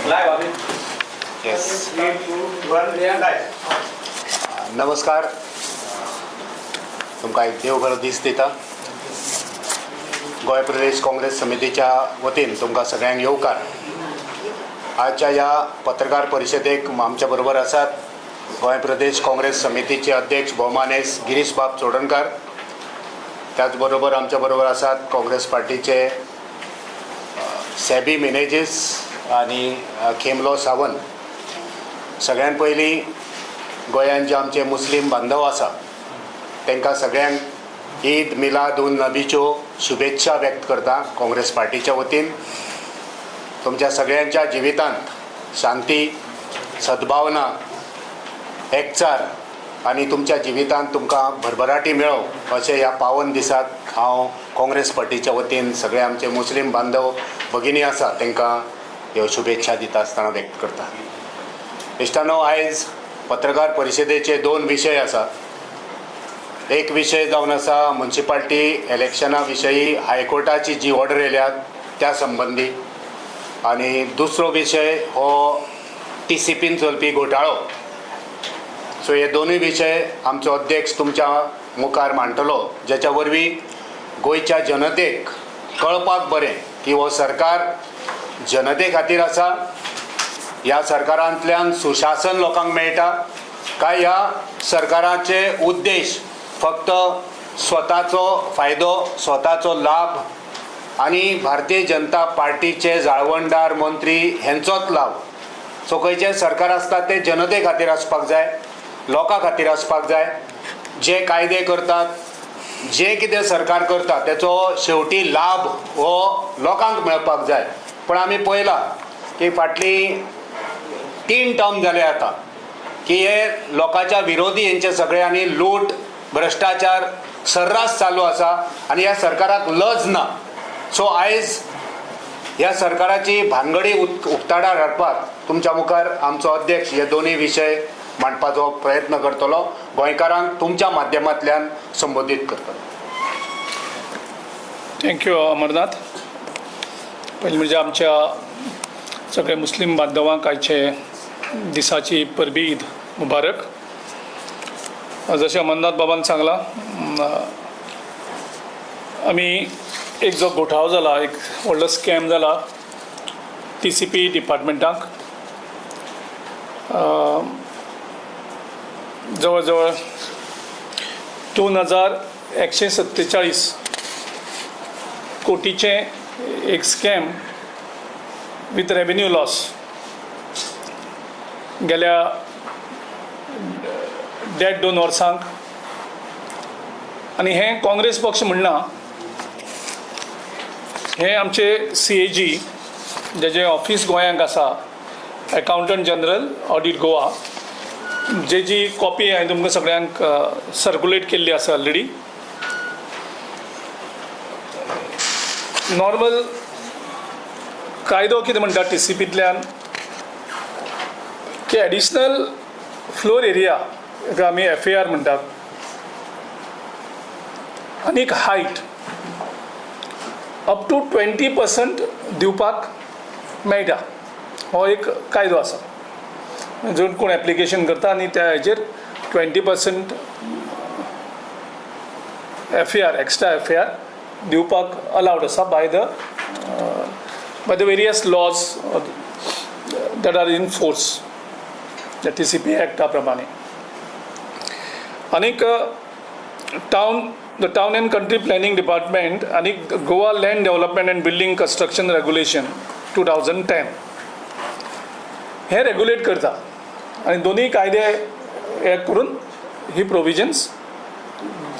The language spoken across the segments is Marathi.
Yes. नमस्कार. तुमका एक देवघर दीस दिता. गोय प्रदेश काँग्रेस समितीच्या वतीन तुमका सगळ्यांक येवकार. आजच्या या पत्रकार परिषदेक आमच्या बरोबर आसात गोय प्रदेश काँग्रेस समितीचे अध्यक्ष भौमानेस गिरीश बाब चोडणकर. त्याचबरोबर आमच्या बरोबर आसात काँग्रेस पार्टीचे सॅबी मेनेजीस आणि खेमलो सावंत. सगळ्यात पयलीं गोंयांत जे आमचे मुस्लीम बांधव आसा तांकां सगळ्यांक ईद मिलाद उन नबीच्यो शुभेच्छा व्यक्त करता काँग्रेस पार्टीच्या वतीन. तुमच्या सगळ्यांच्या जिवितांत शांती, सद्भावना, एकचार आणि तुमच्या जिवितांत तुमकां भरभराटी मेळो अशें ह्या पावन दिसाक हांव काँग्रेस पार्टीच्या वतीन सगळे आमचे मुस्लीम बांधव भगिनी आसा तांकां ह्यो शुभेच्छा दिता आसतना व्यक्त करता. इश्टानो, आयज पत्रकार परिशदेचे दोन विशय आसा. एक विशय जावन आसा म्युनिसिपालिटी इलेक्शना विशयी हायकोर्टाची जी ऑर्डर येयल्या त्या संबंधी, आणि दुसरो विशय हो TCPन चलपी घोटाळो. सो हे दोनूय विशय आमचो अध्यक्ष तुमच्या मुखार मांडटलो, जेच्या वरवीं गोंयच्या जनतेक कळपाक बरें की हो सरकार जनते खातीर आसा, ह्या सरकारांतल्यान सुशासन लोकांक मेळटा काय ह्या सरकाराचे उद्देश फक्त स्वताचो फायदो, स्वताचो लाभ आणि भारतीय जनता पार्टीचे जाळवणदार मंत्री हेंचोच लाभ. सो खंयचें सरकार आसता तें जनते खातीर आसपाक जाय, लोकां खातीर आसपाक जाय. जे कायदे करतात, जे कितें सरकार करता तेचो शेवटी लाभ हो लोकांक मेळपाक जाय. पण आमी पळयलां की फाटली 3 टर्म जाले आतां की हे लोकांच्या विरोधी हेंचे सगळे आनी लूट भ्रश्टाचार सर्रास चालू आसा आणि ह्या सरकाराक लज ना. सो आयज ह्या सरकाराची भानगडी उक्ताडार हाडपाक तुमच्या मुखार आमचो अध्यक्ष हे दोनूय विशय मांडपाचो प्रयत्न करतलो. गोंयकारांक तुमच्या माध्यमांतल्यान संबोधीत करतलो. थँक्यू अमरनाथ. पयलीं म्हणजे आमच्या सगळ्या मुस्लीम बांधवांक आयचे दिसाची परबी ईद मुबारक. जशें अमरनाथ बाबान सांगला, आमी एक जो घोटाळो जाला, एक व्हडलो स्कॅम जाला TCP डिपार्टमेंटाक. जवळ जवळ 2147 कोटीचे एक स्कॅम विथ रेवेन्यू लॉस गेल्या 1.5-2 वर्सांक. आणि हे काँग्रेस पक्ष म्हणना, हे आमचे CAG जेजे ऑफिस गोंयांक आसा, अकावंटंट जनरल ऑडिट गोवा, जी कॉपी हांवें तुमकां सगळ्यांक सर्क्युलेट केल्ली आसा ऑलरेडी. नॉर्मल कायदो कितें म्हणटा TCPंतल्यान की एडिशनल फ्लोर एरिया, जाका आमी FAR म्हणटात, आनीक हायट अप टू 20% दिवपाक मेळटा. हो एक कायदो आसा. जर कोण एप्लिकेशन करता आणि त्या हेजेर 20% FAR, एक्स्ट्रा FAR दिवपाक अलाउड आसा by the various laws that are in force, त्या TCP एक्टा प्रमाणे. आनीक the town and country planning department आणि Goa land development and building construction regulation 2010 हे रेग्युलेट करता. आणि दोन्ही कायदे हे करून ही प्रोविजन्स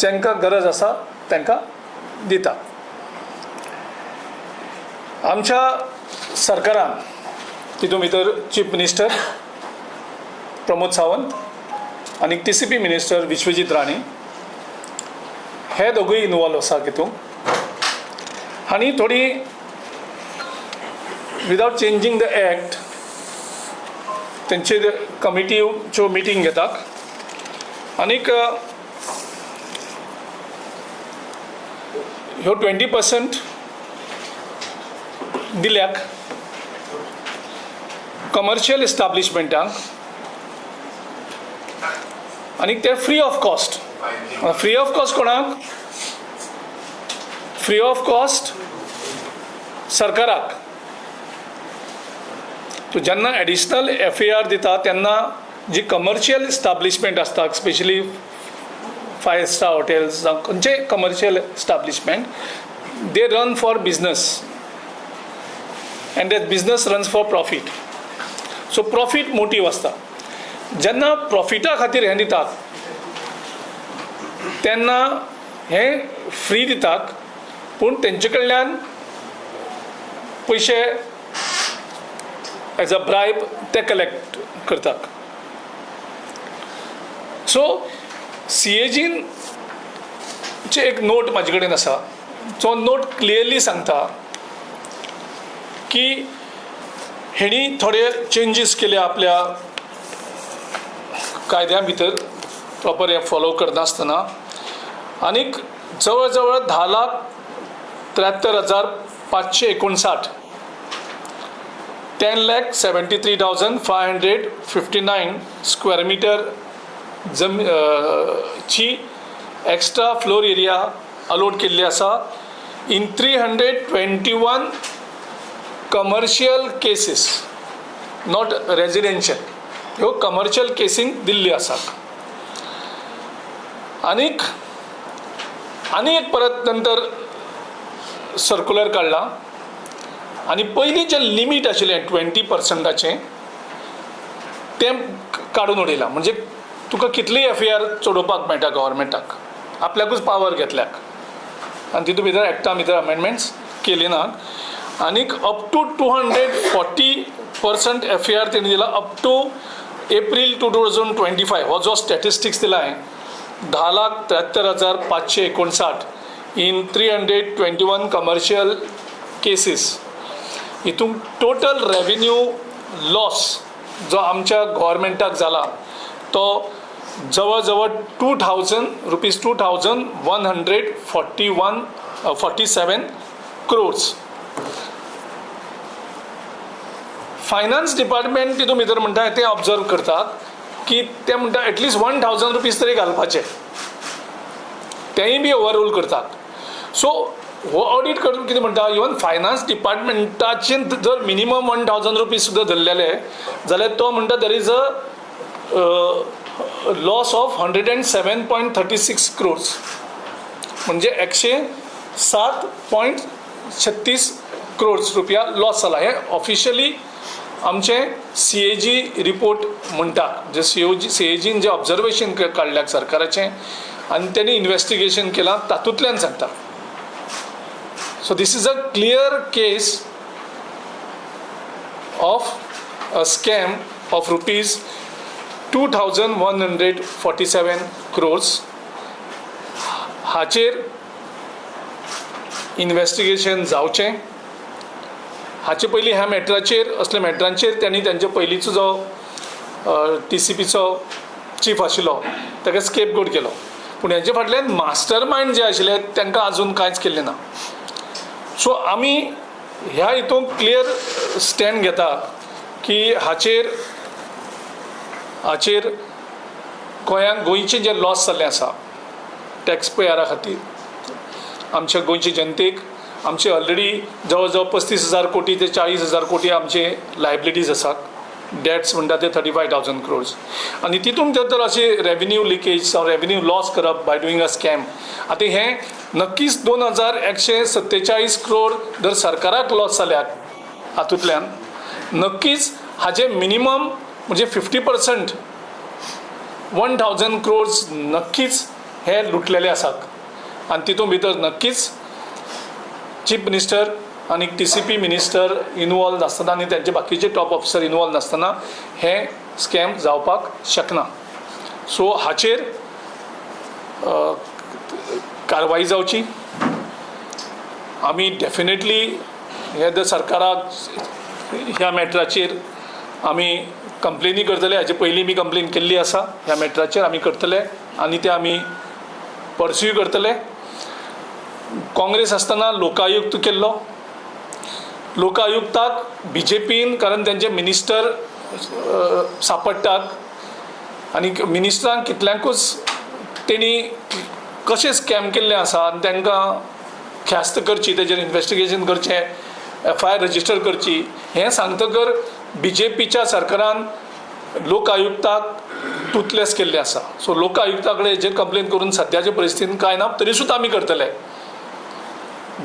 ज्यांका गरज आसा तांकां दिता. आमच्या सरकारान तितून भितर चीफ मिनिस्टर प्रमोद सावंत आणि TCP मिनिस्टर विश्वजीत राणे हे दोगूय इनवॉल्व आसा तितून. आनी थोडी विदाउट चेंजींग द एक्ट तेंचे कमिटीच्यो मिटींग घेतात. आनीक ह्यो 20% दिल्याक कमर्शियल इस्टाब्लिशमेंटांक आनी ते free of cost. Free of cost कोणाक? फ्री ऑफ कॉस्ट सरकाराक. तूं जेन्ना एडिशनल FAR दिता तेन्ना जी कमर्शियल इस्टाब्लिशमेंट आसता, स्पेशली 5 स्टार हॉटेल्स जावं खंयचे commercial establishment, they run for business end that business runs for profit. So profit motive आसता. जेन्ना प्रॉफिटा खातीर हें दितात तेन्ना हें फ्री दितात, पूण तेंचे कडल्यान पयशे एज अ ब्रायब ते कलेक्ट करतात. सो CAGन ची एक नोट म्हाजे कडेन आसा, जो नोट क्लियरली सांगता की हेणी थोडे चेंजीस केले आपल्या कायद्या भितर, प्रॉपर हे फॉलो करनासतना, आनीक जवळ जवळ 10,73,559 10,73,559 स्क्वेअर मीटर ची एक्स्ट्रा फ्लोर एरिया अलोट केल्ली आसा in 321 commercial cases, not residential. ह्यो कमर्शियल केसींक दिल्ली आसात. आनी एक परत नंतर सर्क्युलर काडला आनी पयलीं जें लिमीट आशिल्लें 20%, तें काडून उडयलां. म्हणजे तुका कितलीय FAR चडोवपाक मेळटा गव्हर्मेंटाक, आपल्याकूच पावर घेतल्याक, आनी तितून भितर एक्टा भितर अमेंडमेंट्स केली नात. आनीक अप टू 240% FAR तेणी दिला अप टू एप्रील 2025. हो जो स्टॅटिस्टिक्स दिला हांवें, 10,73,559 इन 321 कमर्शियल केसीस. हितून टोटल रेवेन्यू लॉस जो आमच्या गव्हर्मेंटाक जाला तो जवळ जवळ ₹2,147 crores. फायनान्स डिपार्टमेंट तितून भितर म्हणटा ते ऑब्जर्व करतात की ते म्हणटा एटलिस्ट ₹1,000 तरी घालपाचे, तेंय बी ओवररूल करतात. सो हो ऑडिट करून कितें म्हणटा, इवन फायनान्स डिपार्टमेंटाचे जर मिनिमम ₹1,000 सुद्दां धरलेले जाल्यार तो म्हणटा देर is a loss of 107.36 crores, म्हणजे 107.36 crores रुपया लॉस जाला. हे ऑफिशियली आमचे CAG रिपोर्ट म्हणटा, जे CAGन जे ऑब्जर्वेशन काडल्याक सरकाराचें आनी त्यांनी इन्व्हेस्टिगेशन केलां तातूंतल्यान सांगता. So this is a clear case of a scam of ₹2,147 crores. हाचेर इन्व्हेस्टिगेशन जावचें. हाचे पयलीं ह्या मॅटराचेर, असल्या मॅटरांचेर त्यांनी त्यांचे पयलींचो जो TCPचो चीफ आशिल्लो ताका स्केपगोट केलो, पूण हेजे फाटल्यान मास्टर मायंड जे आशिल्ले तांकां आजून कांयच केल्लें ना. सो आमी ह्या हितून क्लियर स्टँड घेता की हाचेर गोंयचें जें लॉस जाल्लें आसा टॅक्स पेयरा खातीर, आमच्या गोंयचे जनतेक आमचे ऑलरेडी जवळ जवळ 35,000 कोटी ते 40,000 कोटी आमचे लायबिलिटीज आसात. डेट्स म्हणटा ते 35,000 crores. आनी तितून तर अशें रेवेन्यू लिकेज जावं रेवेन्यू लॉस करप बाय डुईंग अ स्कॅम. आतां हें नक्कीच 2,147 crore जर सरकाराक लॉस जाल्यात हातूंतल्यान, नक्कीच हाचे मिनिमम म्हणजे 50% 1,000 crores नक्कीच हे लुटलेले आसात. आनी तितून भितर नक्कीच चीफ मिनिस्टर आनी TCP मिनिस्टर इनवॉल्व नासतना आनी त्यांचे बाकीचे टॉप ऑफिसर इनवॉल्व नासतना हे स्कॅम जावपाक शकना. सो हाचेर कारवाई जावची. आमी डेफिनेटली हे जर सरकाराक ह्या मॅटराचेर आमी कंप्लेनी करतले. हाचे पयलीं मी कंप्लेन केल्ली आसा. ह्या मॅटराचेर आमी करतले आनी ते आमी परस्यू करतले. काँग्रेस आसतना लोकायुक्त केल्लो. लोकायुक्ताक BJPन कारण त्यांचे मिनिस्टर सापडटात आनी मिनिस्टरांक कितल्यांकूच तेणी कशें स्कॅम केल्लें आसा आनी तांकां ख्यास्त करची, तेजेर इन्व्हेस्टिगेशन करचें, FIR रजिस्टर करची, हें सांगतकर BJPच्या सरकारान लोकायुक्ताक टुथलेस केल्लें आसा. सो लोकायुक्ता कडेन हेजेर कंप्लेन करून सद्याचे परिस्थितीन कांय ना, तरी सुद्दां आमी करतले.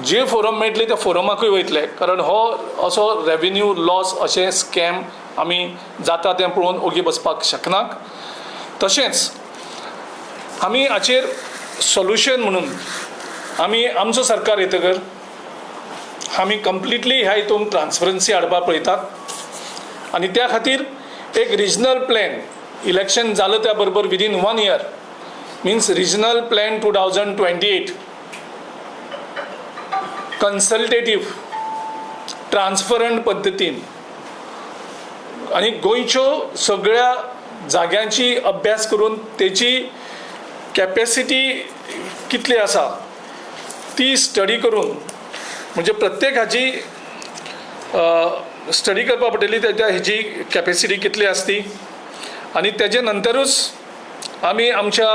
जे फोरम मेळटले त्या फोरमाकूय वयतले, कारण हो असो रेव्हेन्यू लॉस अशें स्कॅम आमी जाता तें पळोवन ओगी बसपाक शकनात. तशेंच आमी हाचेर सोल्युशन म्हणून आमी आमचो सरकार येतकर आमी कंप्लिटली ह्या हितून ट्रान्सपरन्सी हाडपाक पळयतात आनी त्या खातीर एक रिजनल प्लॅन इलेक्शन जालें त्या बरोबर within 1 year means regional plan 2028 consultative transparent पद्दतीन आनी गोंयच्यो सगळ्या जाग्यांची अभ्यास करून तेची कॅपेसिटी कितली आसा ती स्टडी करून, म्हणजे प्रत्येक हाची स्टडी करपा पडटली, तेच्या हेची कॅपेसिटी कितली आसती आनी तेजे नंतरूच आमी आमच्या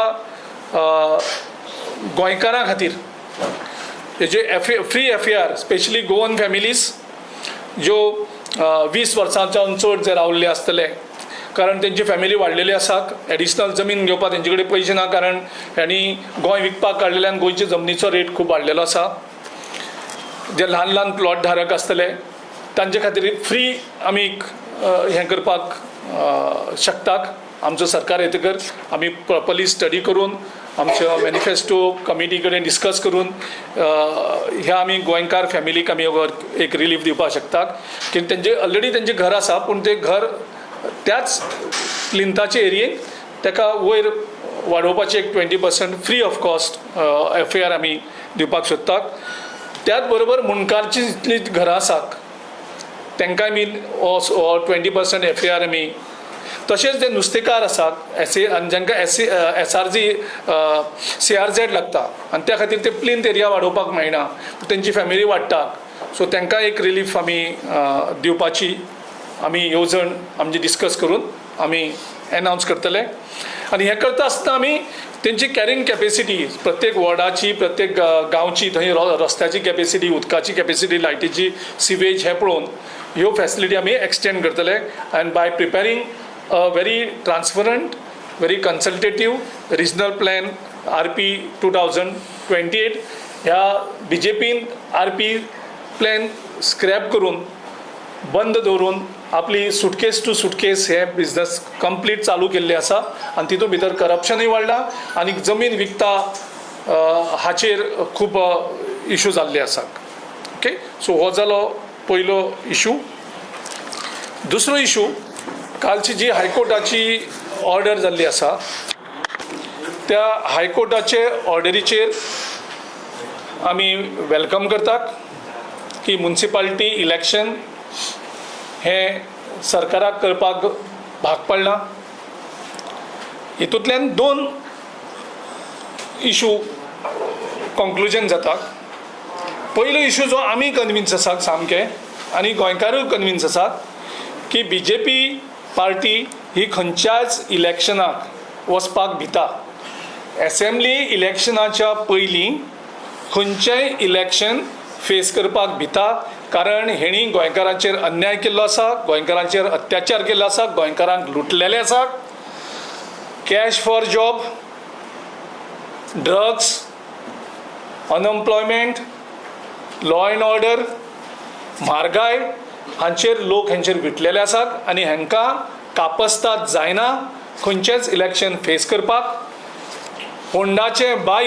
गोंयकारां खातीर हेजे free FIR specially Goan families ज्यो 20 वर्सांच्यान चड जे रावल्ले आसतले, कारण तेंची फॅमिली वाडलेली आसा, एडिशनल जमीन घेवपाक तेंचे कडेन पयशे ना, कारण हेणी गोंय विकपाक काडलेल्यान गोंयच्या जमनीचो रेट खूब वाडलेलो आसा. जे ल्हान ल्हान प्लॉट धारक आसतले तांचे खातीर फ्री आमी हें करपाक शकतात. आमचो सरकार येतकर आमी प्रॉपरली स्टडी करून आमच्या मॅनिफेस्टो कमिटी कडेन डिस्कस करून ह्या आमी गोंयकार फॅमिलीक आमी एक रिलीफ दिवपाक शकतात. की तेंचे ऑलरेडी तेंचें घर आसा, पूण तें घर त्याच प्लिंथाचे एरियेक ताका वयर वाडोवपाचें एक 20% फ्री ऑफ कॉस्ट FIR आमी दिवपाक सोदतात. त्याच बरोबर मुणकारची जितली घरां आसात तांकांय बी 20% FIR आमी, तशेंच जे नुस्तेकार आसात आनी जांकां SRG CRZ लागता आनी त्या खातीर ते प्लिंथ एरिया वाडोवपाक मेळना, तेंची फॅमिली वाडटा, सो तांकां एक रिलीफ आमी दिवपाची आमी येवजण आमची डिस्कस करून आमी एनावन्स करतले. आनी हें करता आसतना आमी तेंची कॅरींग कॅपेसिटी प्रत्येक वॉर्डाची, प्रत्येक गांवची, थंय रस्त्याची कॅपेसिटी, उदकाची कॅपेसिटी, लायटीची, सिवेज हें पळोवन ह्यो फॅसिलिटी आमी एक्सटेंड करतले. And by preparing a very transparent, very consultative regional plan RP 2028 ह्या BJPन RP प्लॅन स्क्रॅप करून बंद दवरून आपली सुटकेस टू सुटकेस हे बिझनस कंप्लीट चालू केल्ले आसा आनी तितून भितर करप्शनूय वाडला आनी जमीन विकता हाचेर खूब इशू जाल्ले आसात. ओके, सो हो जालो पयलो इशू. दुसरो इशू, कालची जी हायकोर्टाची ऑर्डर जाल्ली आसा त्या हायकोर्टाचे ऑर्डरीचेर आमी वेलकम करतात की म्युनिसिपालिटी इलेक्शन हें सरकाराक करपाक भाग पडला. हितूंतल्यान 2 इशू कन्क्लुजन जाता. पयलो इशू जो आमी कन्विन्स आसात सामके आनी गोंयकारूय कन्विन्स आसात की BJP पार्टी ही खंयच्याच इलेक्शनाक वचपाक भिता. असेंब्ली इलेक्शनाच्या पयलीं खंयचेंय इलेक्शन फेस करपाक भिता, कारण हेणी गोंयकारांचेर अन्याय केल्लो आसा, गोंयकारांचेर अत्याचार केल्लो आसा, गोंयकारांक लुटलेले आसा. Cash for job, drugs, unemployment, law and order, म्हारगाय हांचेर लोक हेंचेर विटलेले आसात आनी हांकां कापस्ताद जायना खंयचेंच इलेक्शन फेस करपाक. फोंडाचें बाय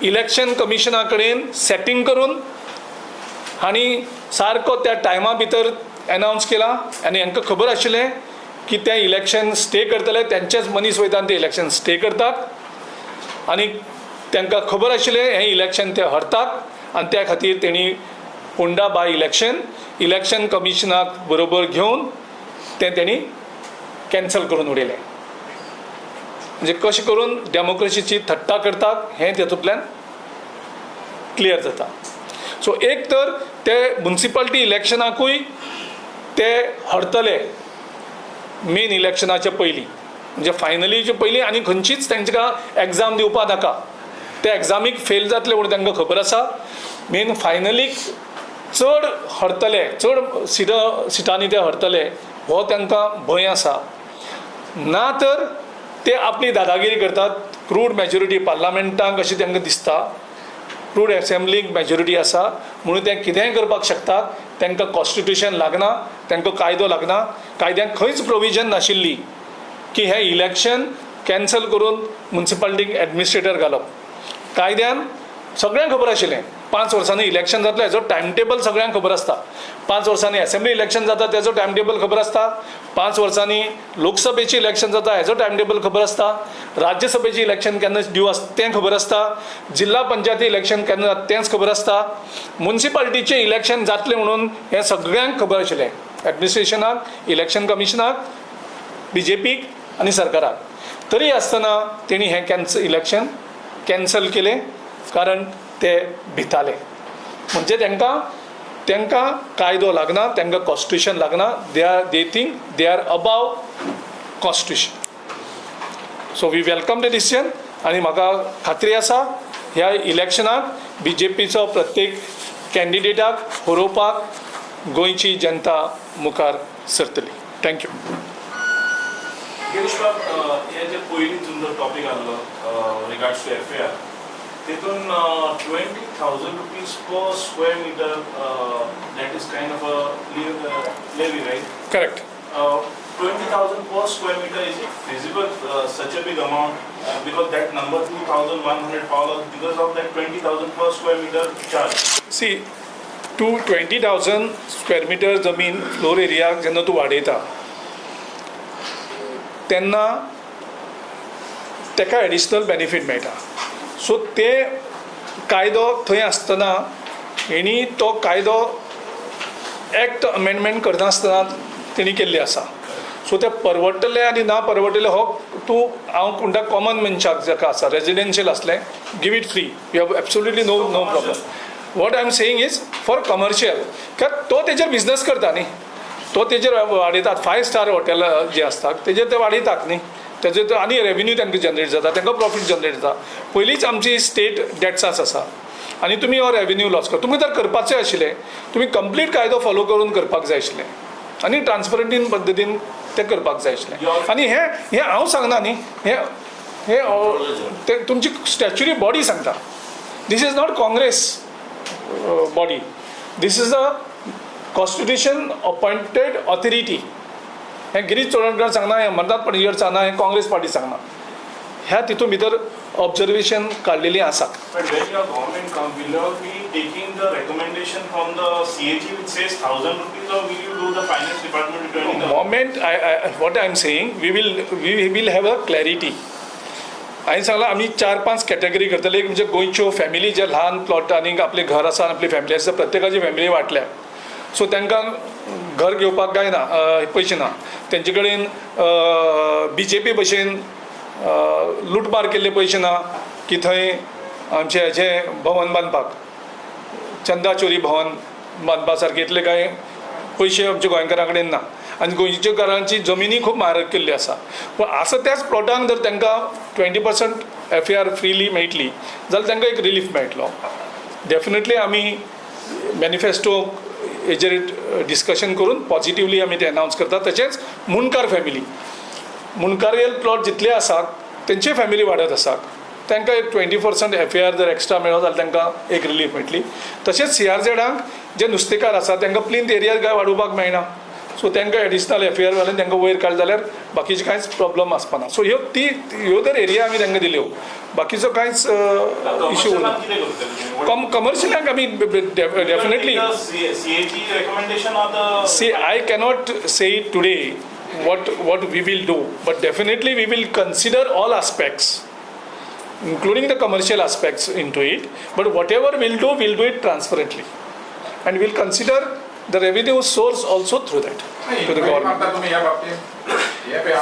इलेक्शन कमिशना कडेन सेटींग करून हांणी सारको त्या टायमा भितर एनावन्स केला आनी हांकां खबर आशिल्लें की तें इलेक्शन स्टे करतले, तेंचेच मनीस वयता आनी ते इलेक्शन स्टे करतात आनी तांकां खबर आशिल्लें हें इलेक्शन ते हरतात आनी त्या खातीर तेणी फोंडा बाय इलेक्शन कमिशनाक बरोबर घेवन तें तेणी कॅन्सल करून उडयलें. म्हणजे कशें करून डेमोक्रेसीची थट्टा करतात हें तेतूंतल्यान क्लियर जाता. सो एक तर ते म्युन्सिपाल्टी इलेक्शनाकूय ते हरतले मेन इलेक्शनाच्या पयलीं, म्हणजे फायनलीचे पयलीं आनी खंयचीच तांकां एग्जाम दिवपा नाका. ते एग्जामीक फेल जातले म्हणून तांकां खबर आसा. मेन फायनलीक चड हरतले, चड सिटांनी ते हरतले हो तांकां भंय आसा. ना तर ते आपली दादागिरी करतात. क्रूड मेजॉरिटी पार्लमेंटाक अशी तांकां दिसता, क्रूड एसेंब्लीक मेजॉरिटी आसा म्हणून ते कितेंय करपाक शकतात. तांकां कॉन्स्टिट्यूशन लागना, तांकां कायदो लागना. कायद्यांत खंयच प्रोविजन नाशिल्ली की हें इलेक्शन कॅन्सल करून म्युन्सिपाल्टीक एडमिनिस्ट्रेटर घालप. कायद्यान सगळ्यांक खबर आशिल्लें 5 वर्सांनी इलेक्शन जातलें हेजो टायम टेबल सगळ्यांक खबर आसता. 5 वर्सांनी एसेंब्ली इलेक्शन जाता तेजो टायम टेबल खबर आसता. 5 वर्सांनी लोकसभेचें इलेक्शन जाता हेजो टायम टेबल खबर आसता. राज्यसभेचें इलेक्शन केन्ना ड्यू आसता तें खबर आसता. जिल्हा पंचायती इलेक्शन केन्ना जाता तेंच खबर आसता. म्युन्सिपाल्टीचें इलेक्शन जातलें म्हणून हें सगळ्यांक खबर आशिल्लें, एडमिनिस्ट्रेशनाक, इलेक्शन कमिशनाक, BJPक आनी सरकाराक. तरी आसतना तेणी हें इलेक्शन कॅन्सल केलें कारण ते भिताले. म्हणजे तांकां कायदो लागना, तांकां कॉन्स्टिट्यूशन लागना. They think they are above constitution. So we welcome the decision आनी म्हाका खात्री आसा ह्या इलेक्शनाक BJPचो प्रत्येक कॅन्डिडेटाक हरोवपाक गोंयची जनता मुखार सरतली. थँक्यू. गिरीश बाब, हे जे पयलीं जो टॉपिक आसलो रिगार्ड्स टू FAR, तितून 20,000 rupees per square meter, that is kind of a levy, right? Correct. 20,000 per square meter, is it feasible, such a big amount? Because that number 2,100 pounds, because of that 20,000 per square meter charge. सी 20,000 स्क्वेअर मिटर जमीन फ्लोर एरियाक जेन्ना तूं वाडयता तेन्ना ताका एडिशनल बेनिफीट मेळटा. सो ते कायदो थंय आसतना हेणी तो कायदो एक्ट अमेंडमेंट करनासतना तेणी केल्ली आसा. सो ते परवडटले आनी ना परवडटले हो तूं हांव म्हणटा कॉमन मनशाक जाका आसा रेजिडेन्शियल असलें give it free, you have absolutely no problem. What I am saying is for commercial, कारण तो तेजेर बिजनस करता न्ही, तो तेजेर वाडयतात. 5 स्टार हॉटेल जे आसतात तेजेर ते वाडयतात न्ही, तेजेर तो आनी रेवेन्यू तांकां जनरेट जाता, तांकां प्रॉफीट जनरेट जाता. पयलींच आमची स्टेट डेट्सास आसा आनी तुमी हो रेवेन्यू लॉस कर. तुमी तर करपाचें आशिल्लें, तुमी कंप्लीट कायदो फॉलो करून करपाक जाय आशिल्लें आनी ट्रान्सपरंटीन पद्दतीन तें करपाक जाय आशिल्लें. आनी हें हांव सांगना न्ही, हें तुमची स्टॅच्युरी बॉडी सांगता. This is not Congress body, this is a constitution appointed authority. हें गिरीश चोडणकर सांगना, हें अमरनाथ पणजीकर सांगना, हें काँग्रेस पार्टी सांगना. ह्या तितून भितर ऑब्जर्वेशन काडलेलीं आसा. But when your government comes, will you be taking the recommendation from the CAG which says 1,000 rupees, or will you do the finance department returning the Moment, what I am saying, we will have a clarity. हांवें सांगलां आमी 4-5 कॅटेगरी करतले. एक म्हणजे गोंयच्यो फॅमिली जे ल्हान प्लॉटांनी आपले घर आसा, आपली फॅमिली आसा, प्रत्येकाची फॅमिली वाटल्या. सो तांकां घर घेवपाक काय ना, पयशे ना तेंचे कडेन. BJP भशेन लुटमार केल्ले पयशे ना की थंय आमचे हेचें भवन बांदपाक, चंदा चोरी भवन बांदपा सारके इतले काय पयशे आमच्या गोंयकारां कडेन ना. आनी गोंयच्या घरांची जमिनी खूब म्हारग केल्ली आसा. पूण आसा त्याच प्लॉटांक जर तांकां 20% FAR फ्रीली मेळटली जाल्यार तांकां एक रिलीफ मेळटलो. डेफिनेटली आमी मॅनिफेस्टो हेजेर डिस्कशन करून पॉझिटिव्हली आमी ते अनावन्स करता. तशेंच मुणकार फॅमिली, मुणकारेल प्लॉट जितले आसात तेंचे फॅमिली वाडत आसात, तांकां एक 20% FAR जर एक्स्ट्रा मेळ्ळो जाल्यार तांकां एक रिलीफ मेळटली. तशेंच CRZांक जे नुस्तेकार आसात तांकां प्लिंथ एरिया काय वाडोवपाक मेळना, सो तांकां एडिशनल FAR घालून तांकां वयर काडले जाल्यार बाकीचे कांयच प्रॉब्लम आसपाना. सो ह्यो तर एरिया आमी तांकां दिल्यो, बाकीचो कांयच इश्यू ना. कमर्शियलाक आमी definitely CAG recommendation or the see, I cannot say today what we will do, but definitely we will consider all aspects, including the commercial aspects into it. But whatever we'll do it transparently, and we'll consider the revenue source also through that to the government.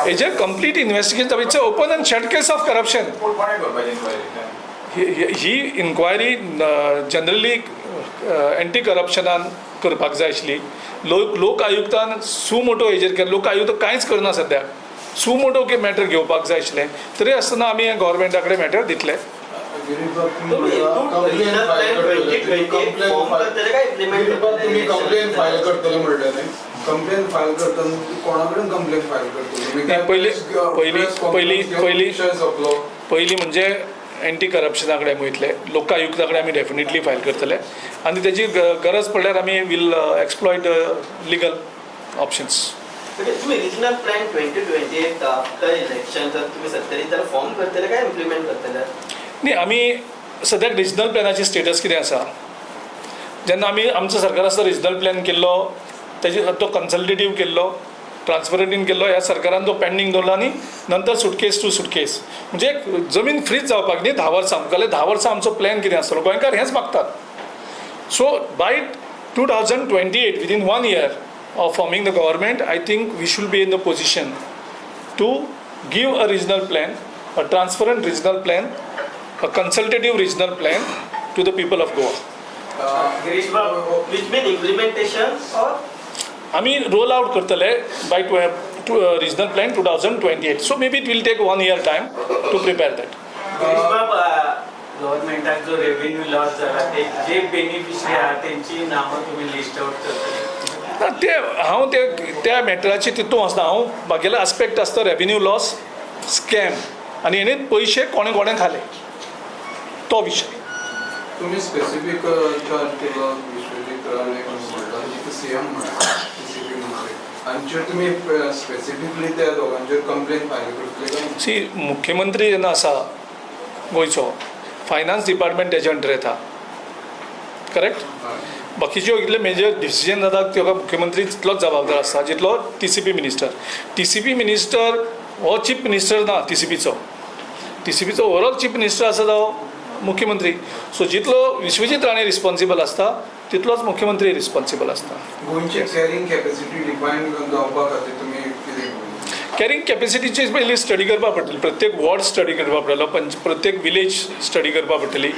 It's a complete investigation. It's an open and shut case of corruption. He inquiry generally anti करप्शनान करपाक जाय आशिल्ली. लोक आयुक्तान सुमोटो हेजेर केलो. लोक आयुक्त कांयच करना सद्याक. सुमोटो मॅटर घेवपाक जाय आशिल्लें. तरी आसतना आमी गव्हर्मेंटा कडेन मॅटर दितले. कंप्लेन फायल करतले म्हणलें कंप्लेन फायल करतना कोणा कडेन कंप्लेन फायल करतले पयलीं म्हणजे एंटी करप्शना कडेन वयतले. लोकायुक्ता कडेन आमी डेफिनेटली फायल करतले आनी तेजी गरज पडल्यार आमी वील एक्सप्लॉयट लिगल ऑप्शन्स. तुम्ही रिजनल प्लॅन 2028 आफ्टर इलेक्शन जर तुम्ही सत्तेत जाल्यार फॉर्म करतले काय इम्प्लिमेंट करतले? न्ही, आमी सद्याक रिजनल प्लॅनाची स्टेटस कितें आसा. जेन्ना आमी आमचो सरकार आसता रिजनल प्लॅन केल्लो तेजे तो कन्सल्टेटीव केल्लो ट्रान्सपरंटीन केल्लो. ह्या सरकारान तो पेंडींग दवरला आनी नंतर सुटकेस टू सुटकेस म्हणजे जमीन फ्रीज जावपाक न्ही 10 वर्सां. जाल्यार 10 वर्सां आमचो प्लॅन कितें आसतलो. गोंयकार हेंच मागतात. So by 2028 within 1 year of forming the government, I think we should be in the position to give a regional plan, a transparent regional plan, a consultative regional plan to the people of Goa. Girish Babu, which mean implementation or? आमी रोल आउट करतले bye regional plan 2028. So maybe it will take 1 year time to prepare that. Girish Babu, गव्हर्नमेंटाक जो रेव्हेन्यू लॉस जाला ते जे बेनिफिशरी आहात त्यांची नावं तुम्ही लिस्ट आउट करतले? ते हांव त्या मॅटराची तितून वचना. हांव म्हगेलो आस्पेक्ट आसता रेव्हेन्यू लॉस स्कॅम आनी हेणे पयशे कोणे कोणे खाले तो विशय. तुम्ही स्पेसिफिक चार्ज केलो विश्वजीत राणे म्हणटा सीएम म्हणा TCP मंत्री हांचेर तुम्ही स्पेसिफिकली त्या दोघांचेर कंप्लेन फायल करतले काय? सी मुख्यमंत्री जेन्ना आसा गोंयचो फायनान्स डिपार्टमेंट तेजे अंडर येता. करेक्ट. बाकीच्यो इतले मेजर डिसिजन जाता तेका मुख्यमंत्री तितलोच जबाबदार आसता जितलो TCP मिनिस्टर हो चीफ मिनिस्टर ना. TCPचो ओवरऑल चीफ मिनिस्टर आसा तो मुख्यमंत्री. सो जितलो विश्वजीत राणे रिस्पॉन्सिबल आसता तितलोच मुख्यमंत्री रिस्पॉन्सिबल आसता. गोंयची कॅरिंग कॅपॅसिटी डिफायन जावपा खातीर तुमी कितें कॅरिंग कॅपेसिटीची पयली स्टडी करपा पडटली. प्रत्येक वॉर्ड स्टडी करपा पडटलो. प्रत्येक विलेज स्टडी करपा पडटली.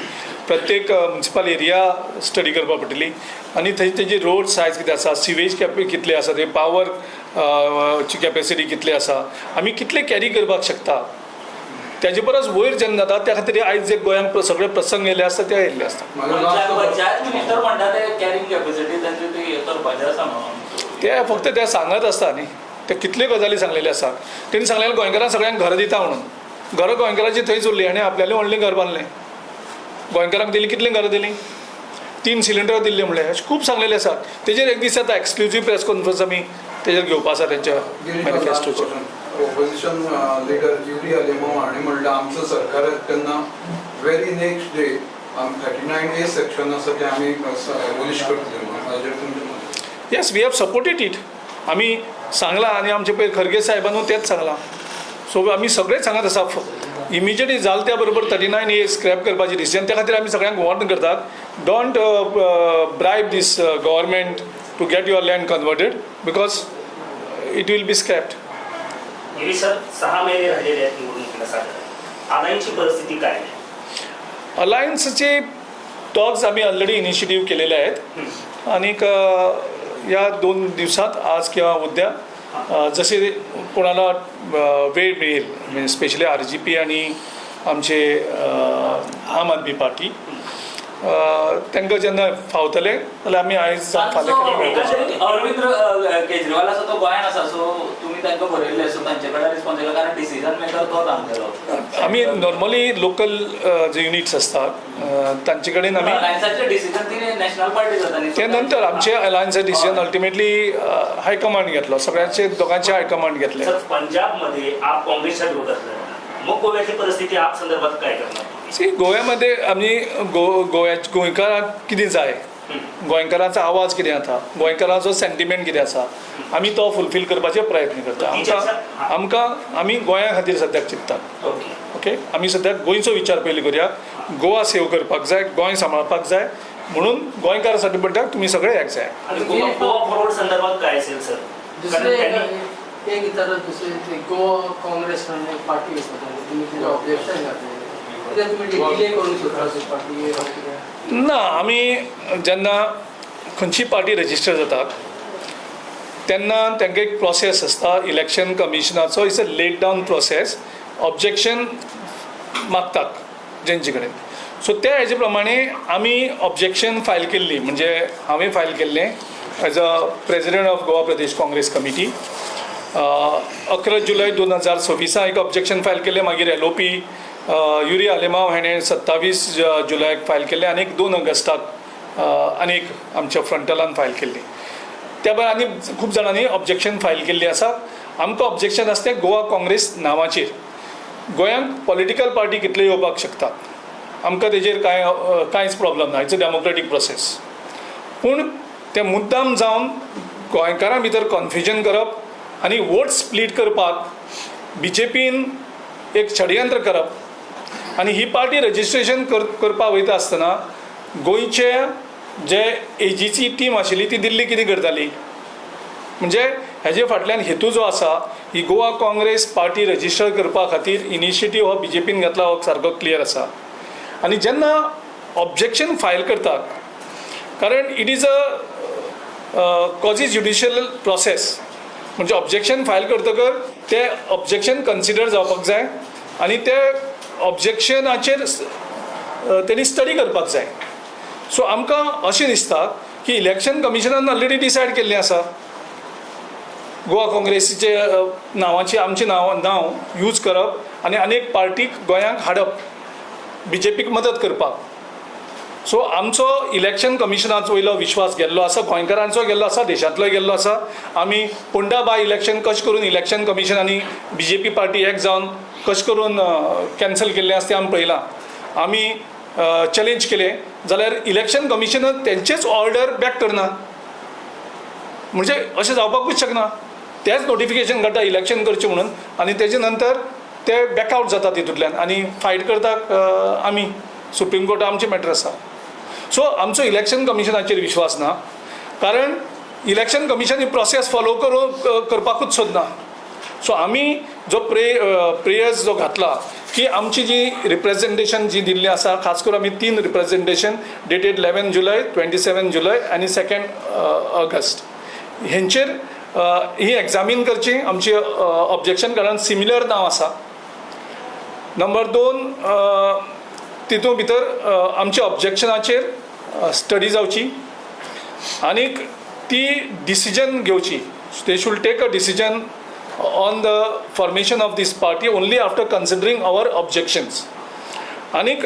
प्रत्येक म्युनिसिपल एरिया स्टडी करपा पडटली आनी तेजी रोड सायज कितें आसा सिवेज कितले आसा ते पावर ची कॅपेसिटी कितली आसा आमी कितले कॅरी करपाक शकता. तेजे परस वयर जेन्ना जाता त्या खातीर आयज जे गोंयांत सगळे प्रसंग येयले आसता ते येयल्ले आसता. पंचायत मिनिस्टर म्हणटा ते कॅरिंग कॅपॅसिटी तांची ती करपाचें आसा न्हू. ते फक्त ते सांगत आसता न्ही. ते कितले गजाली सांगलेले आसा. तेणी सांगलेले गोंयकारांक सगळ्यांक घरां दिता म्हणून. घरां गोंयकारांची थंयच उरली आनी आपल्यालें व्हडलें घर बांदलें. गोंयकारांक दिली कितलीं घरां दिलीं 3 सिलिंडर दिल्ले म्हणलें अशें खूब सांगलेलें आसा. तेजेर एक दीस आतां एक्सक्लुजीव प्रेस कॉन्फरन्स आमी तेजेर घेवपा आसा त्यांच्या मॅनिफेस्टोचेर. ऑपोजिशन लिडर जुली आलेमो हाणें म्हणलें आमचो सरकार तेन्ना very next day 39A section आसा तें आमी एबॉलिश करतले म्हणून हाजेर तुमचें मत? Yes, we have supported it. आमी सांगलां आनी आमचे पयर खरगे साहेबानूय तेच सांगलां. सो आमी सगळेच सांगत आसा इमिजिएटली जाल त्या बरोबर 39A स्क्रॅप करपाची डिसिजन. त्या खातीर आमी सगळ्यांक वॉर्न करतात don't bribe this government to get your land converted because it will be scrapped. Sir 6 महिने राहिलेले आहेत निवडणुकीला. अलायन्सची परिस्थिती काय आहे? अलायन्सचे टॉक्स आम्ही ऑलरेडी इनिशिएटिव्ह केलेले आहेत आणि या 2 दिवसात आज किंवा उद्या जसे कोणाला वेळ मिळेल म्हणजे स्पेशली RGP आणि आमचे आम आदमी पार्टी तांकां जेन्ना फावतले जाल्यार आमी आयज फाल्यां अरविंद केजरीवाल आसा तो गोंयांत आसा सो तुमी तांकां बरयल्ले सो तांचे कडेन रिस्पॉन्सिबल कारण डिसिजन मेकर तोच आमगेलो. आमी नॉर्मली लोकल जे युनिट्स असतात तांचे कडेन आमी अलायन्साचे डिसिजन ती नॅशनल पार्टी जाता न्ही ते नंतर आमचे अलायन्सचे डिसिजन अल्टिमेटली हायकमांड घेतलो. सगळ्यांचे दोगांचे हायकमांड घेतले. सर पंजाबमध्ये आप काँग्रेसच्या विरोधात लढला. मग गोव्याची परिस्थिती आप संदर्भात काय करणार? गोव्यामध्ये आमी गोंयकारांक कितें जाय गोंयकारांचो आवाज कितें आसा गोंयकारांचो सेंटिमेंट कितें आसा आमी तो फुलफील करपाचे प्रयत्न करता. आमी गोंया खातीर सद्याक चिंततात. ओके आमी सद्याक गोंयचो विचार पयलीं करुया. गोवा सेव करपाक जाय गोंय सांबाळपाक जाय म्हणून गोंयकार म्हणटात तुमी सगळे एक जाय. गोवा फॉरवर्ड संदर्भात काय असेल सर? एक इतर दुसरे गोवा काँग्रेस पार्टी आसा तुम्ही ऑब्जेक्शन घातले तुम्ही डिले करून शकता पार्टी ना, आमी जेन्ना खंयची पार्टी रजिस्टर जाता तेन्ना तांकां एक प्रोसेस आसता इलेक्शन कमिशनाचो. It's a let down process. Objection मागतात जेंचे कडेन. सो त्या हेजे प्रमाणे आमी ऑब्जेक्शन फायल केल्ली, म्हणजे हांवें फायल केल्लें as a president of Goa Pradesh Congress committee. 11 July 2026 एक ऑब्जेक्शन फायल केलें. मागीर LOP युरी आलेमाव हाणें 27 जुलयाक फायल केल्लें आनी 2 ऑगस्टाक आनीक आमच्या फ्रंटलान फायल केल्ली. त्या भायर आनी खूब जाणांनी ऑब्जेक्शन फायल केल्ली आसा. आमकां ऑब्जेक्शन आसा तें गोवा काँग्रेस नांवाचेर. गोंयांत पॉलिटिकल पार्टी कितल्यो येवपाक शकतात, आमकां तेजेर कांयच प्रॉब्लम ना. It's a democratic process. पूण तें मुद्दाम जावन गोंयकारां भितर कन्फ्युजन करप आनी वोट स्प्लीट करपाक BJPन एक षडयंत्र करप आनी ही पार्टी रजिस्ट्रेशन करपाक वयता आसतना गोंयचे जे एजीची टीम आशिल्ली ती दिल्ली कितें करताली. म्हणजे हेजे फाटल्यान हेतू जो आसा ही गोवा काँग्रेस पार्टी रजिस्टर करपा खातीर इनिशिएटीव हो BJPन घेतला हो सारको क्लियर आसा. आनी जेन्ना ऑब्जेक्शन फायल करतात, कारण it is a quasi judicial process, म्हणजे ऑब्जेक्शन फायल करतकर ते ऑब्जेक्शन कन्सिडर जावपाक जाय आनी ते ऑब्जेक्शनाचेर तेणी स्टडी करपाक जाय. सो आमकां अशें दिसता की इलेक्शन कमिशनान ऑलरेडी डिसायड केल्लें आसा गोवा काँग्रेसीचे नांवाची आमचें नांव यूज करप आनी आनीक पार्टीक गोंयांक हाडप BJPक मदत करपाक. सो आमचो इलेक्शन कमिशनाचो वयलो विश्वास गेल्लो आसा, गोंयकारांचो गेल्लो आसा, देशांतलोय गेल्लो आसा. आमी पोंडा बाय इलेक्शन कशें करून इलेक्शन कमिशन आनी BJP पार्टी एक जावन कशें करून कॅन्सल केल्लें आसा तें आमी पळयलां. आमी चॅलेंज केलें जाल्यार इलेक्शन कमिशनान तेंचेच ऑर्डर बॅक करना. म्हणजे अशें जावपाकूच शकना. तेच नोटिफिकेशन काडटा इलेक्शन करचें म्हणून आनी तेजे नंतर ते बॅकआउट जाता तितूंतल्यान आनी फायट करतात आमी. सुप्रीम कोर्टाक आमचें मॅटर आसा. सो आमचो इलेक्शन कमिशनाचेर विश्वास ना, कारण इलेक्शन कमिशन ही प्रोसेस फॉलो करपाकूच सोदना. सो आमी जो प्रेयर्स जो घातला की आमची जी रिप्रेझेंटेशन जी दिल्ली आसा, खास करून आमी 3 रिप्रेझेंटेशन डेटेड 11 जुलय, 27 जुलय आनी 2 ऑगस्ट हेंचेर ही एग्जामीन करची आमची ऑब्जेक्शन, कारण सिमिलर नांव आसा. नंबर 2 तितून भितर आमच्या ऑब्जेक्शनाचेर स्टडी जावची आनीक ती डिसिजन घेवची. They should take a decision on the formation of this party only after considering our objections. आनीक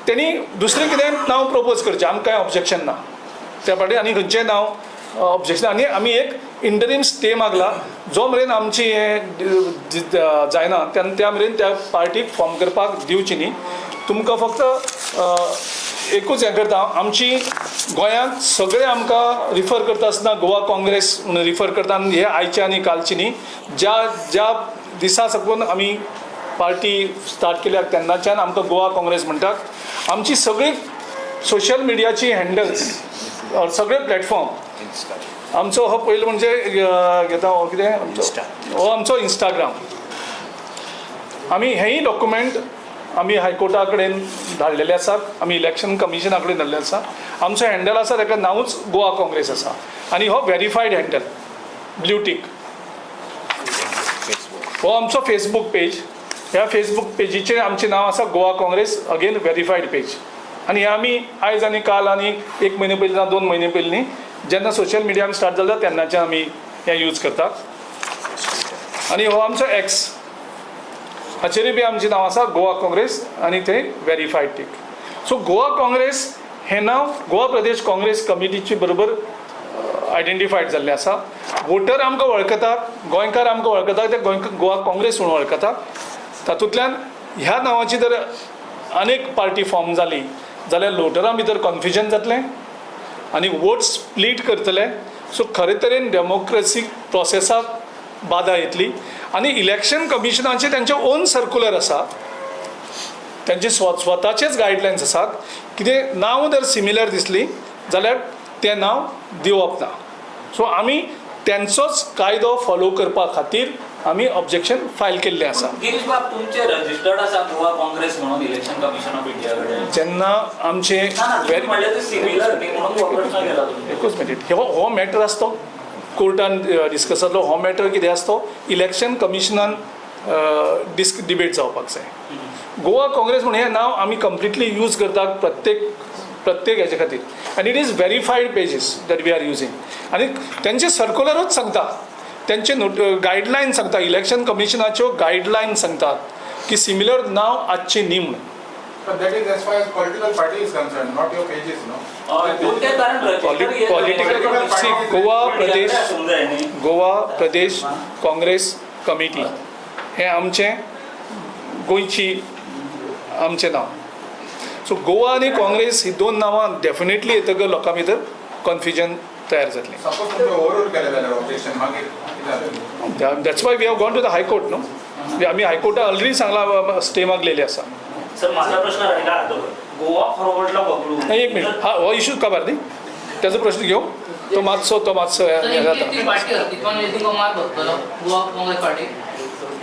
तेणी दुसरें कितें नांव प्रपोज करचें, आमकां कांय ऑब्जेक्शन ना त्या पार्टी. आनी खंयचें नांव ऑब्जेक्शन आनी आमी एक इंटरीम स्टे मागला जो मेरेन आमची हें जायना त्या मेरेन त्या पार्टीक फॉर्म करपाक दिवची न्ही. तुमकां फक्त एकूच हें करता, आमची गोंयांत सगळे आमकां रिफर करता आसतना गोवा काँग्रेस म्हणून रिफर करता आनी हे आयचे आनी कालची न्ही. ज्या दिसा साकून आमी पार्टी स्टार्ट केल्याक तेन्नाच्यान आमकां गोवा काँग्रेस म्हणटात. आमची सगळी सोशल मिडियाची हँडल्स सगळे प्लॅटफॉर्म आमचो हो पयलो म्हणजे घेता हो कितें हो आमचो इंस्टाग्राम. आमी हेंय डॉक्युमेंट आमी हायकोर्टा कडेन धाडलेले आसात, आमी इलेक्शन कमिशना कडेन धाडलेले आसा. आमचो हँडल आसा ताका नांवूच गोवा काँग्रेस आसा आनी हो व्हेरीफायड हँडल ब्लू टीक. हो आमचो फेसबूक पेज. ह्या फेसबूक पेजीचेर आमचें नांव आसा Goa Congress, again verified page. आनी हे आमी आयज आनी काल आनी 1 म्हयने पयलीं ना 2 म्हयने पयलीं न्ही जेन्ना सोशल मिडियान स्टार्ट जाता तेन्नाच्यान आमी हें यूज करतात. आनी हो आमचो एक्स, हाचेरूय बी आमचें नांव आसा गोवा काँग्रेस आनी थंय व्हेरीफायड टीक. सो गोवा काँग्रेस हें नांव गोवा प्रदेश काँग्रेस कमिटीचे बरोबर आयडेंटिफायड जाल्लें आसा. वोटर आमकां वळखतात, गोंयकार आमकां वळखतात, ते गोवा काँग्रेस म्हणून वळखतात. तातूंतल्यान ह्या नांवाची जर अनेक पार्टी फॉर्म जाली जाल्यार वोटरां भितर कन्फ्युजन जातलें आनी वोट स्प्लीट करतले. सो खरे तरेन डेमोक्रेसीक प्रोसेसाक बाधा येतली. आनी इलेक्शन कमिशनाचे तेंचे ओन सर्क्युलर आसा, तेंचे स्वताचेच गायडलायन्स आसात. कितें नांव जर सिमिलर दिसली जाल्यार तें नांव दिवप ना. सो आमी तेंचोच कायदो फॉलो करपा खातीर आमी ऑब्जेक्शन फायल केल्लें आसा. गिरीश बाब तुमचे रजिस्टर्ड आसा गोवा काँग्रेस म्हणून इलेक्शन कमिशन ऑफ इंडिया कडेन जेन्ना आमचे तुम्ही म्हणले ते सिमिलर न्ही म्हणून हो प्रश्न केला तुमचे. एकूच मिनीट हो मॅटर आसा तो कोर्टान डिस्कस जातलो. हो मॅटर कितें आसा तो इलेक्शन कमिशनान डिबेट जावपाक जाय. गोवा काँग्रेस म्हणून हें नांव आमी कंप्लिटली यूज करतात प्रत्येक हेचे खातीर आनी it is verified pages that we are using आनी तेंचे सर्क्युलरूच सांगता तेंचे गायडलायन सांगता इलेक्शन कमिशनाच्यो गायडलायन सांगतात की सिमिलर नांव आजचे न्ही म्हणून. But that is as far as political party is concerned, not your pages, no? कोणते कारण पॉलिटिकल गोवा प्रदेश काँग्रेस कमिटी हें आमचें गोंयची आमचें नांव. सो गोवा आनी काँग्रेस ही दोन नांवां डेफिनेटली येतकर लोकां भितर कन्फ्युजन तयार जातलें. Suppose तुमचे overrule केलें जाल्यार objection मागीर कितें जातलें? That's why we have gone to the high court न्हू. आमी हायकोर्टान ऑलरेडी सांगला स्टे मागलेली आसा. सर माझा प्रश्न राहिला आता गोवा फॉरवर्डला बघू एक मिनिट हो इशू काबार न्ही त्याचो प्रश्न घेऊ तो मातसो हें जाता. ती पार्टी होती पण तिका मार बसतलो गोवा काँग्रेस पार्टी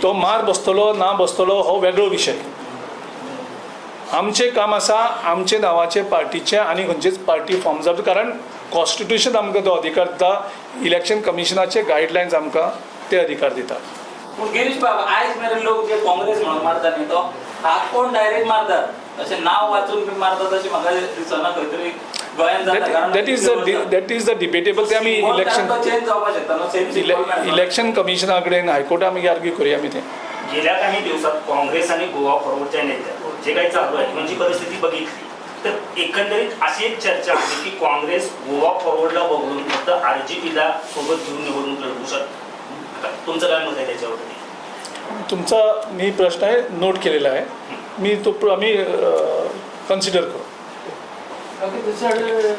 तो मार बसतलो ना बसतलो हो वेगळो विशय. आमचें काम आसा आमचे नांवाचे पार्टीचे आनी खंयचेच पार्टी फॉर्म जावप कारण कॉन्स्टिट्यूशन आमकां तो अधिकार दिता. इलेक्शन कमिशनाचे गायडलायन्स आमकां ते अधिकार दितात. पूण गिरीश बाब आयज मेरेन लोक जे काँग्रेस म्हणून मारतात न्ही तो हात कोण डायरेक्ट मारतात अशें नांव वाचून बी मारतात अशें म्हाका दिसना खंय तरी गोंयांत जाता. कारण दॅट इज द डिबेटेबल ते आमी इलेक्शन चेंज जावपाक शकता न्हू सेम इलेक्शन कमिशना कडेन हायकोर्टान आमी आर्ग्यू करुया आमी तें. गेल्या काही दिवसात काँग्रेस आणि गोवा फॉरवर्डच्या नेत्या जे काही चालू आहे म्हणजे परिस्थिती बघितली तर एकंदरीत अशी एक चर्चा आहे की काँग्रेस गोवा फॉरवर्डला बघून फक्त RGPला सोबत घेऊन निवडणूक लढवू शकते. तुमचं काय मत आहे त्याच्यावरती? तुमचा मी प्रश्न आहे नोट केलेला आहे मी तो आम्ही कन्सिडर करू. बाकी दुसरे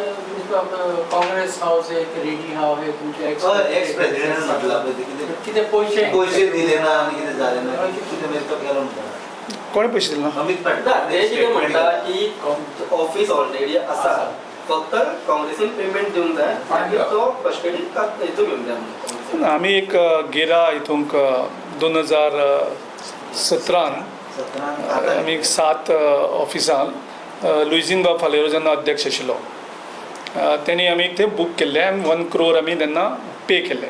काँग्रेस हाऊस एक रेडी हाव हे तुमचे एक्स प्रेसिडेंट म्हटला किती पैसे दिले ना आणि किती झाले ना किती मेकअप केला म्हणता कोणी पैसे दिले ना अमित पाटील ते कितें म्हणटा की ऑफिस ऑलरेडी आसा फक्त काँग्रेसीन पेमेंट दिवंक जाय आनी तो कस्टडी हेतू घेवन जाय म्हणून. आमी एक गेला हितूंक 2017 आमी 7 ऑफिसान लुईजीन बाब फालेरो जेन्ना अध्यक्ष आशिल्लो तेणी आमी ते बूक केल्ले आनी 1 crore आमी तेन्ना पे केल्ले.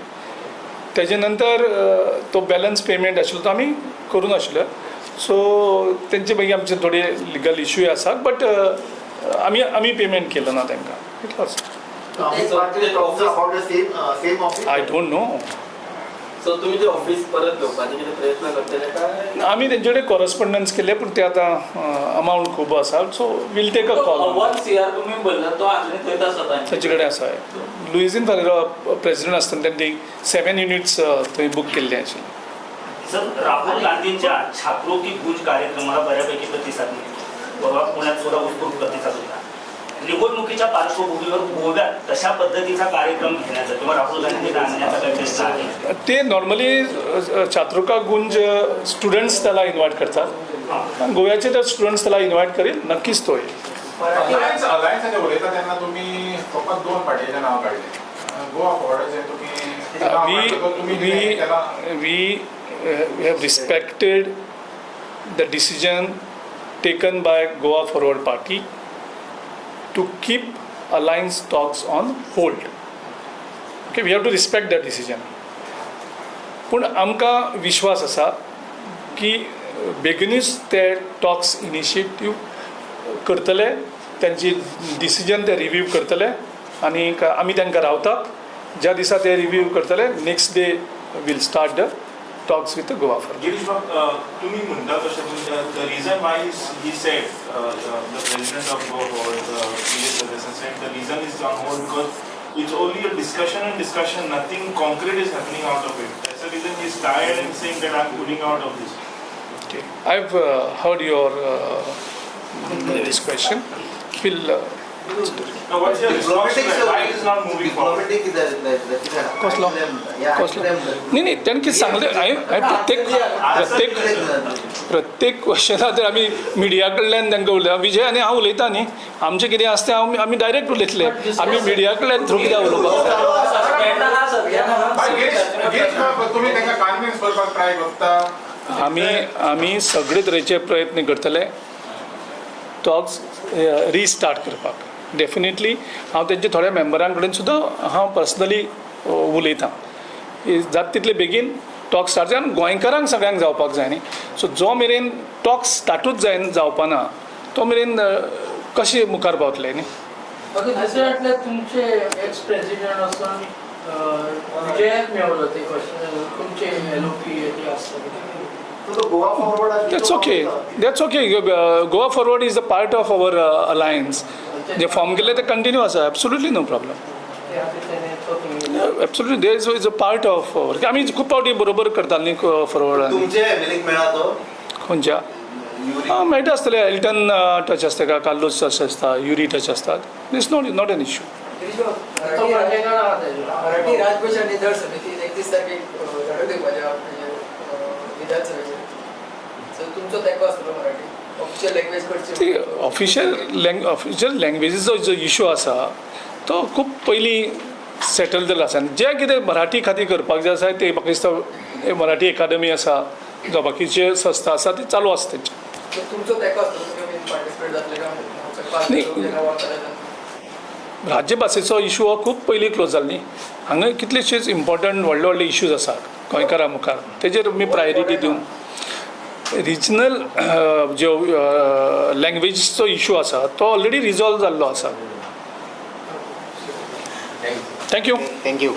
तेजे नंतर तो बॅलन्स पेमेंट आशिल्लो तो आमी करूं नाशिल्लो. सो तेंचे मागीर आमचे थोडे लिगल इश्यूय आसा बट आमी पेमेंट केलो ना तांकां इतलोच. I don't know. सो तुमी ते ऑफिस परत घेवपाचे कितें प्रयत्न करतले काय? आमी तेंचे कडेन कॉरस्पॉन्डन्स केले पूण ते आतां अमावंट खूब आसा so we'll take a call. 1 CR तुमी भरला तो आजून थंयच आसा तांचे कडेन आसा. लुईजीन फालेरो प्रेसिडेंट आसतना तेणी 7 युनिट्स थंय बूक केल्ले आशिल्ले. सर राहुल गांधींच्या छात्रों की गूंज कार्यक्रमाला बऱ्यापैकी प्रतिसाद मिळतो. परवा पुण्यात सुद्धा उत्स्फूर्त प्रतिसाद होता. निवडणुकीच्या पार्श्वभूमीवर गोव्यात तशा पद्धतीचा कार्यक्रम घेण्याचा किंवा राहुल गांधींना आणण्याचा काही प्रयत्न आहे? ते नॉर्मली छात्रों गूंज स्टुडंट्स त्याला इन्व्हाइट करतात. गोव्याचे तर स्टुडंट्स त्याला इन्व्हाइट करेल नक्कीच तो येईल. अलायन्स उलयता तेन्ना तुम्ही फकत 2 पार्टीचे नांव काडले Goa फॉरवर्डाचे we have respected the decision taken by Goa Forward Party to keep alliance talks on hold. Okay, we have to respect that decision. पूण आमकां विश्वास आसा की बेगीनूच ते टॉक्स इनिशिएटीव करतले त्यांची डिसिजन ते रिव्यू करतले आनी आमी तांकां रावतात. ज्या दिसा ते रिव्यू करतले next day we'll start the talks with Goa Forward. Girish बाब तुम्ही म्हणता तशें the reason why he said the president of Goa Forward said the reason is on hold because it's only a discussion and discussion nothing concrete is happening out of it. That's the reason he is tired and saying that I am pulling out of this. Okay. I've heard your this question. We'll Now, what's your response to that? Why it is not moving forward? कसलो कसलो नाही नाही त्यांनी कितें सांगलें हांवें प्रत्येक क्वेश्चना तर आमी मिडिया कडल्यान तांकां उलयता विजय आनी हांव उलयता न्ही आमचें कितें आसता आमी डायरेक्ट उलयतले आमी मिडिया कडल्यान थ्रू कित्याक उलोवपाक तुम्ही त्यांना कन्व्हिन्स करपाक ट्राय करता आमी सगळे तरेचे प्रयत्न करतले टॉक्स रिस्टार्ट करपाक डेफिनेटली हांव तेंचे थोड्या मेंबरां कडेन सुद्दां हांव पर्सनली उलयतां जाता तितले बेगीन टॉक स्टार्ट जावन गोंयकारांक सगळ्यांक जावपाक जाय न्ही सो जो मेरेन टॉक स्टार्टूच जावपाना तो मेरेन कशें मुखार पावतले न्ही बाकी दुसरे फाटल्यान तुमचे एक्स प्रेसिडेंट आसून विजयाक मेळलो ते क्वेश्चन तुमचे एलओपी आसता That's okay. Goa Forward is a part of our alliance. जे फॉर्म केले ते कंटिन्यू आसा absolutely no problem absolutely there is a part of आमी खूब फावटी बरोबर करताली न्ही फॉरवर्ड तुमचे एमिलीक मेळा तो खंयच्या मेळटा आसतले एल्टन टच आसता का कार्लोस टच आसता युरी टच आसतात it's not an issue Marathi राजभाषा निधळ समिती 31 तारखेक लढो दिवपाच्या विधानसभेचेर सो तुमचो तेंको आसतलो मराठी ऑफिशियल लँग्वेज करची ऑफिशियल लँग्वेजीचो जो इश्यू आसा तो खूब पयलीं सेटल जाल्लो आसा जे कितें मराठी खातीर करपाक जाय आसा ते म्हाका दिसता मराठी अकादमी आसा जावं बाकीचे संस्था आसा ती चालू आसा तेंचे तुमचो तेंको आसतलो तुमी पार्टिसिपेट जातले का राज्य भाशेचो इश्यू हो खूब पयलीं क्लोज जालो न्ही हांगा कितलेशेच इम्पॉर्टंट व्हडले इश्यूज आसात गोंयकारां मुखार तेजेर आमी प्रायोरिटी दिवन रिजनल ज्यो लँग्वेजीचो इश्यू आसा तो ऑलरेडी रिजॉल्व जाल्लो आसा थँक्यू थँक्यू